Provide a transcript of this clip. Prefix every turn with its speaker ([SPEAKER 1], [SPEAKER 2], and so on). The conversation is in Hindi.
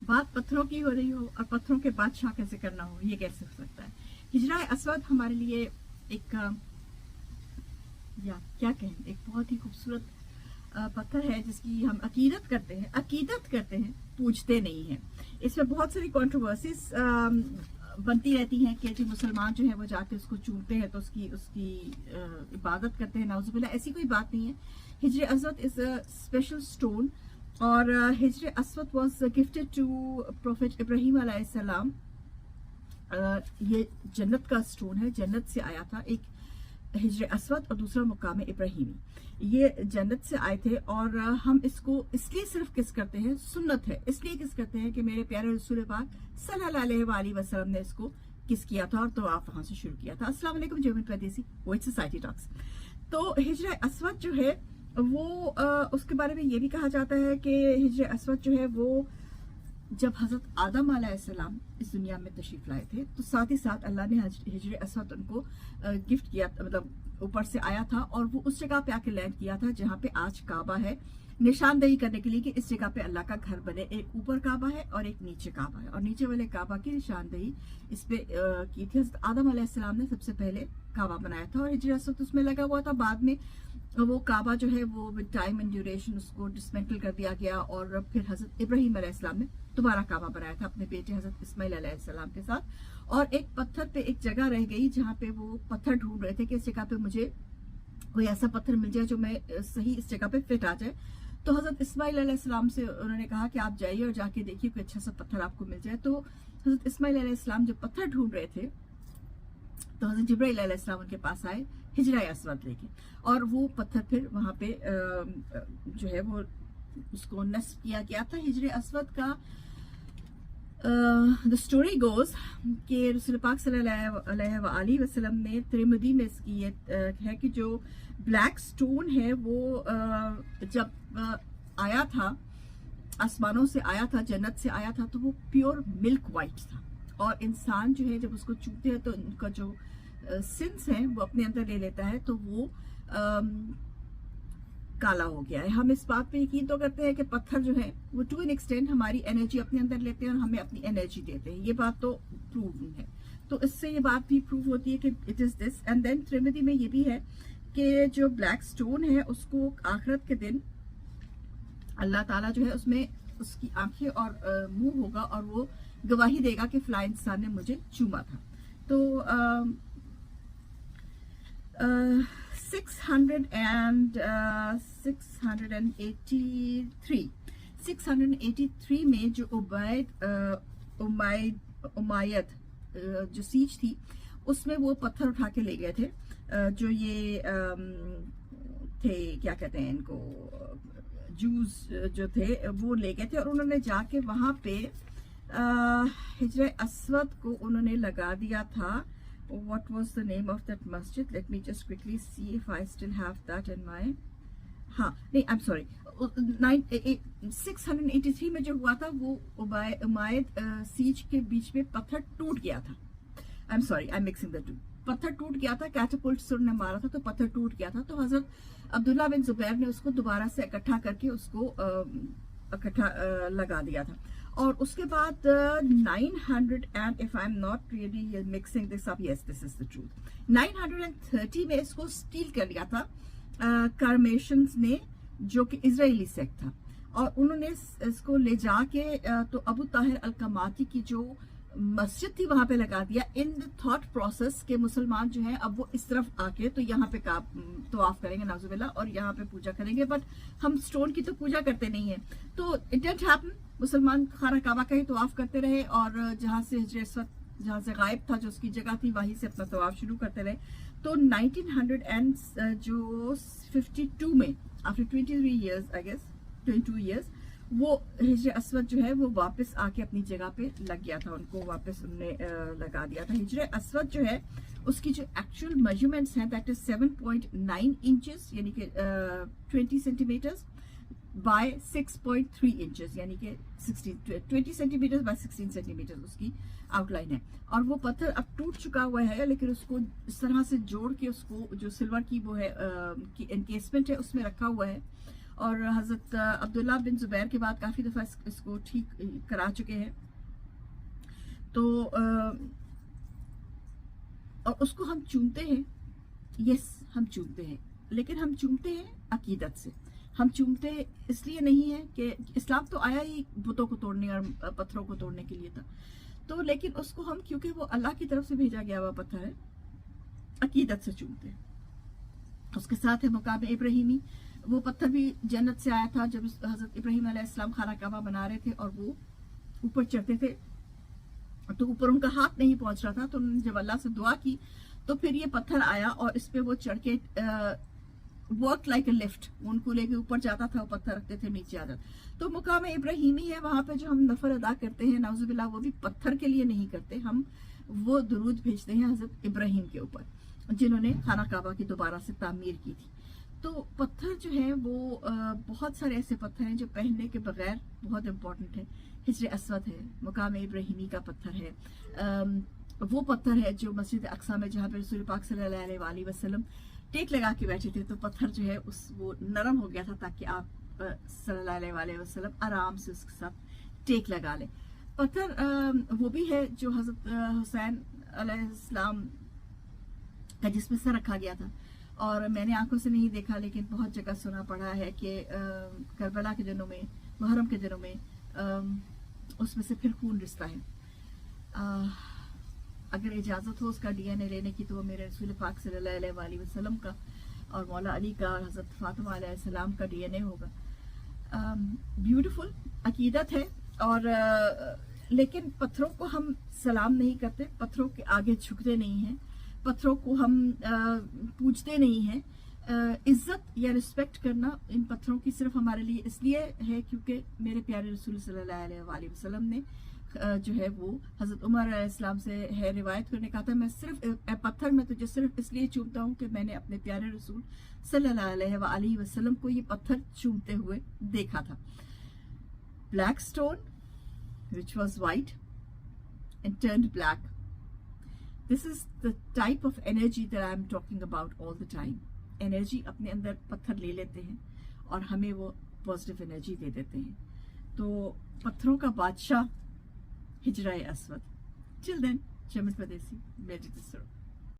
[SPEAKER 1] बात पत्थरों की हो रही हो और पत्थरों के बादशाह कैसे करना हो, ये कैसे हो सकता है। हिजरा अस्वद हमारे लिए एक या क्या कहें, एक बहुत ही खूबसूरत पत्थर है जिसकी हम अकीदत करते हैं, पूजते नहीं हैं। इसमें बहुत सारी कंट्रोवर्सीज बनती रहती हैं कि जी मुसलमान जो है वो जाके उसको चूमते हैं तो उसकी उसकी इबादत करते हैं, नाउजुबिल्लाह। ऐसी कोई बात नहीं है। Hijr Aswad is a special stone और Hijr Aswad was gifted to prophet Ibrahim अलैहिस्सलाम। ये जन्नत का स्टोन है, जन्नत से आया था। एक हिजर अस्वद और दूसरा मुकाम इब्राहिमी, ये जन्नत से आए थे। और हम इसको इसलिए सिर्फ किस करते हैं, सुन्नत है इसलिए किस करते हैं कि मेरे प्यारे रसूल पाक सल्लल्लाहु अलैहि वसल्लम ने इसको किस किया था और तो आप वहां से शुरू किया था। अस्सलाम वालेकुम जमीन परदेसी, वो सोसाइटी टॉक्स। तो हिजर अस्वद जो है वो उसके बारे में ये भी कहा जाता है कि हिजर अस्वद जो है वो जब हजरत आदम अलैहिस्सलाम इस दुनिया में तशरीफ लाए थे तो साथ ही साथ अल्लाह ने हिजर अस्वद उनको गिफ्ट किया, मतलब ऊपर से आया था और वो उस जगह पे आके लैंड किया था जहाँ पे आज काबा है, निशानदेही करने के लिए कि इस जगह पे अल्लाह का घर बने। एक ऊपर काबा है और एक नीचे काबा है और नीचे वाले काबा की निशानदेही इस पे की थी। हजरत आदम अलैहिस्सलाम ने सबसे पहले काबा बनाया था और हिजर अस्वद उसमें लगा हुआ था। बाद में वो काबा जो है वो विद टाइम एंड ड्यूरेशन उसको डिसमेंटल कर दिया गया और फिर हजरत इब्राहिम अलैहिस्सलाम ने दोबारा काबा बनाया था अपने बेटे हजरत इस्माइल अलैहिस्सलाम के साथ। और एक पत्थर पे एक जगह रह गई जहाँ पे वो पत्थर ढूंढ रहे थे कि इस जगह पे मुझे कोई ऐसा पत्थर मिल जाए जो मैं सही इस जगह पे फिट आ जाए। तो हजरत इस्माइल अलैहिस्सलाम से उन्होंने कहा कि आप जाइए और जाके देखिए कोई अच्छा सा पत्थर आपको मिल जाए। तो हजरत इस्माइल अलैहिस्सलाम जब पत्थर ढूंढ रहे थे तो हजरत जिब्राइल अलैहिस्सलाम उनके पास आए हिजरा अस्वद लेके और वो पत्थर फिर वहां पे जो है वो उसको नस्ब किया गया था। हिजर अस्वद का द स्टोरी गोज कि रसूल पाक सल्लल्लाहु अलैहि वसल्लम ने तिरमिज़ी में इसकी ये है कि जो ब्लैक स्टोन है वो जब आया था, आसमानों से आया था, जन्नत से आया था, तो वो प्योर मिल्क वाइट था। और इंसान जो है जब उसको छूते हैं तो उनका जो सिंस है वो अपने अंदर ले लेता है तो वो काला हो गया है। हम इस बात पे यकीन तो करते हैं कि पत्थर जो है वो टू एन एक्सटेंट हमारी एनर्जी अपने अंदर लेते हैं और हमें अपनी एनर्जी देते हैं, ये बात तो प्रूव है। तो इससे ये बात भी प्रूव होती है कि it is this. And then Tirmidhi में ये भी है कि जो ब्लैक स्टोन है उसको आखिरत के दिन अल्लाह ताला जो है उसमें उसकी आंखें और मुंह होगा और वो गवाही देगा कि फला इंसान ने मुझे चूमा था। तो 683 में जो उमायद जो सीज थी उसमें वो पत्थर उठा के ले गए थे। जो ये थे क्या कहते हैं इनको, जूस जो थे वो ले गए थे और उन्होंने जाके वहां पे हिजर अस्वद को उन्होंने लगा दिया था। What was the name of that masjid? Let me just quickly see if I still have that in my. हाँ नहीं, I'm sorry. 683 में जो हुआ था वो उमायद सीज के बीच में पत्थर टूट गया था। I'm sorry, I'm mixing the two. पत्थर टूट गया था, कैटपुल्ट से उन्होंने मारा था तो पत्थर टूट गया था। तो हजरत अब्दुल्ला बिन जुबैर ने उसको दोबारा से इकट्ठा करके उसको इकट्ठा लगा दिया था। और उसके बाद 900 and if I'm not really mixing this up, yes, this is the truth, 930 में इसको स्टील कर लिया था कार्मेशंस ने, जो कि इजरायली सेक्ट था। और उन्होंने इसको ले जाके तो अबू ताहिर अल कमाती की जो मस्जिद थी वहां पे लगा दिया। इन द थॉट प्रोसेस के मुसलमान जो है अब वो इस तरफ आके तो यहाँ पे तवाफ करेंगे नाज़ुबिल्लाह और यहाँ पे पूजा करेंगे, बट हम स्टोन की तो पूजा करते नहीं है। तो इट डिडंट हैपन, मुसलमान खाना काबा का ही तवाफ करते रहे और जहाँ से हिजर अस्वद जहाँ से गायब था जो उसकी जगह थी वहीं से अपना तवाफ शुरू करते रहे। तो 1952 में after 23 years I guess 22 years वो हिजर अस्वद जो है वो वापस आके अपनी जगह पे लग गया था, उनको वापस उन्होंने लगा दिया था। हिजर अस्वद जो है उसकी जो एक्चुअल मेजरमेंट्स हैं दैट इज 7.9 इंचेस यानी कि 20 सेंटीमीटर्स बाय 6.3 इंचेस यानी कि 20 सेंटीमीटर बाय 16 सेंटीमीटर उसकी आउटलाइन है। और वो पत्थर अब टूट चुका हुआ है लेकिन उसको इस तरह से जोड़ के उसको जो सिल्वर की वो है एनकेसमेंट है उसमें रखा हुआ है और हज़रत अब्दुल्ला बिन जुबैर के बाद काफ़ी दफ़ा इसको ठीक करा चुके हैं। तो और उसको हम चूमते हैं, यस हम चूमते हैं, लेकिन हम चूमते हैं अकीदत से। हम चूमते इसलिए नहीं है कि इस्लाम तो आया ही बुतों को तोड़ने और पत्थरों को तोड़ने के लिए था, तो लेकिन उसको हम, क्योंकि वो अल्लाह की तरफ से भेजा गया हुआ पत्थर है, अकीदत से चूमते हैं। उसके साथ है मुकाम इब्राहिमी, वो पत्थर भी जन्नत से आया था जब हज़रत इब्राहिम अलैहिस्सलाम खाना काबा बना रहे थे और वो ऊपर चढ़ते थे तो ऊपर उनका हाथ नहीं पहुंच रहा था, तो उन्होंने जब अल्लाह से दुआ की तो फिर ये पत्थर आया और इस पे वो चढ़ के वर्क लाइक ए लिफ्ट, उनको लेके ऊपर जाता था, वो पत्थर रखते थे नीचे आ जाता। तो मुकाम इब्राहिमी है, वहां पे जो हम नफर अदा करते हैं नाउजुबिल्लाह, वो भी पत्थर के लिए नहीं करते, हम वो दुरूद भेजते हैं हज़रत इब्राहिम के ऊपर जिन्होंने खाना काबा की दोबारा से तामीर की थी। तो पत्थर जो है वो बहुत सारे ऐसे पत्थर हैं जो पहनने के बगैर बहुत इम्पोर्टेंट है। हिजर असवद है, मुकाम इब्राहिमी का पत्थर है, वो पत्थर है जो मस्जिद अक्सा में जहाँ पे रसूल पाक सल्लल्लाहु अलैहि वसल्लम टेक लगा के बैठे थे, तो पत्थर जो है वो नरम हो गया था ताकि आप सल्लल्लाहु अलैहि वसल्लम आराम से उसके साथ टेक लगा लें। पत्थर वो भी है जो हज़रत हुसैन अलैहिस्सलाम का जिसमें सर रखा गया था, और मैंने आंखों से नहीं देखा लेकिन बहुत जगह सुना पड़ा है कि करबला के दिनों में, मुहर्रम के दिनों में उसमें से फिर खून रिश्ता है। अगर इजाज़त हो उसका डीएनए लेने की तो वो मेरे रसूल पाक सल्लल्लाहु अलैहि वसल्लम का और मौला अली का और हज़रत फातिमा अलैहिस्सलाम का डीएनए होगा। ब्यूटीफुल अकीदत है। और लेकिन पत्थरों को हम सलाम नहीं करते, पत्थरों के आगे झुकते नहीं हैं, पत्थरों को हम पूजते नहीं हैं। इज्जत या रिस्पेक्ट करना इन पत्थरों की सिर्फ हमारे लिए इसलिए है क्योंकि मेरे प्यारे रसूल सल्लल्लाहु अलैहि वसल्लम ने जो है वो हज़रत उमर अलैहिस्सलाम से है रिवायत करने कहा था, मैं सिर्फ पत्थर में तुझे सिर्फ इसलिए चूमता हूँ कि मैंने अपने प्यारे रसूल सल्लल्लाहु अलैहि वसल्लम को ये पत्थर चूमते हुए देखा था। Black stone which was white and turned black. This is the type of energy that I am talking about all the time. Energy अपने अंदर पत्थर ले लेते हैं और हमें वो पॉजिटिव एनर्जी दे देते हैं। तो पत्थरों का बादशाह हिजरा असवद। Till then, Chaman Padesi, Meditate Sir.